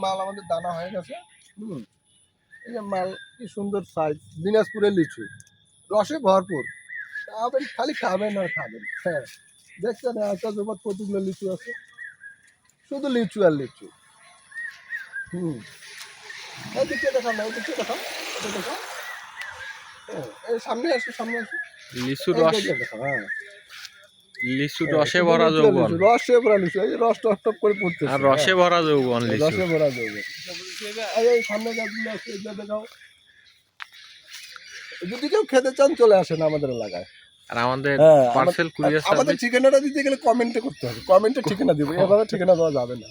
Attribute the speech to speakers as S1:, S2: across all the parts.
S1: মাল আমাদের দানা হয়ে গেছে। এই যে মাল কি সুন্দর সাইজ, দিনাজপুরের লিচু, রসে ভরপুর। খাবেন, খালি খাবেন আর খাবেন। হ্যাঁ, দেখছেন একটা জমাত কতগুলো লিচু আছে, শুধু লিচু আর লিচু। এই দিকে দেখান না, এই দিকে দেখান, এটা দেখান। হ্যাঁ, এই সামনে আসো, সামনে আসো।
S2: লিচু
S1: এই
S2: রস,
S1: দিকে দেখান, হ্যাঁ।
S2: লিচু
S1: হ্যাঁ,
S2: রসে
S1: শুধু
S2: ভরা
S1: লিচু আর
S2: যৌবন,
S1: লিচু, রসে ভরা লিচু, এই যে রস টপ টপ করে পড়তেছে।
S2: আর রসে
S1: হ্যাঁ,
S2: ভরা যৌবন লিচু।
S1: রসে ভরা যাবে। এই সামনে গাছগুলো আছে, এটা দেখাও। যদি কেউ খেতে চান চলে আসেন আমাদের এলাকায়।
S2: আর আমাদের
S1: হ্যাঁ,
S2: পার্সেল কুরিয়ার
S1: আমাদের
S2: সার্ভিস।
S1: ঠিকানাটা দিতে গেলে কমেন্টে করতে হবে, কমেন্টে ঠিকানা দিব, এভাবে ঠিকানা দেওয়া যাবে না।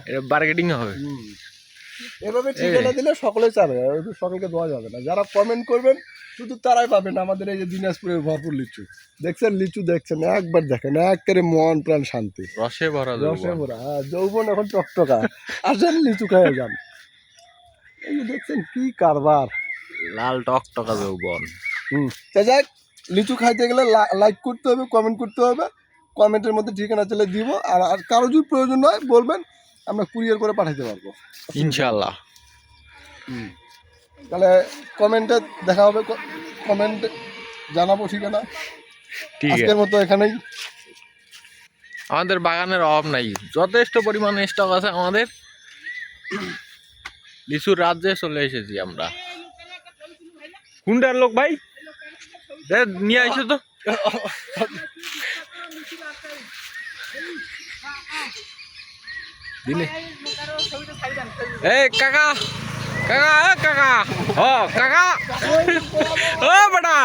S2: এটা মার্কেটিং হবে।
S1: এভাবে ঠিকানা দিলে সকলে চাবে, সকলকে দেওয়া যাবে না। যারা কমেন্ট করবেন শুধু তারাই পাবেন আমাদের এই যে দিনাজপুরের ভরপুর লিচু। দেখছেন লিচু, দেখছেন একবার দেখেন, একেবারে মন প্রাণ শান্তি,
S2: রসে ভরা
S1: রসে
S2: যৌবন।
S1: ভরা। যৌবন এখন টকটকা। আসেন লিচু খেয়ে যান। এই যে দেখছেন কি কারবার।
S2: লাল টকটকা যৌবন।
S1: যাক, লিচু খাইতে গেলে লাইক করতে হবে, কমেন্ট করতে হবে। কমেন্টের মধ্যে ঠিকানা চলে দিব। আর কারো যদি প্রয়োজন হয় বলবেন, আমরা কুরিয়ার করে পাঠাতে পারবো
S2: ইনশাআল্লাহ।
S1: তাহলে কমেন্টে দেখা হবে, কমেন্টে জানাবো ঠিকানা।
S2: ঠিক আছে,
S1: আজকের মতো এখানেই।
S2: আমাদের বাগানের অভাব নাই, যথেষ্ট পরিমাণে স্টক আছে আমাদের। লিচুর রাজ্যে চলে এসেছি আমরা। কোনটার লোক ভাই? নিয়ে আইসো তো। দিনে এই কাকা, কাকা, কাকা, ও কাকা, ও বেটা।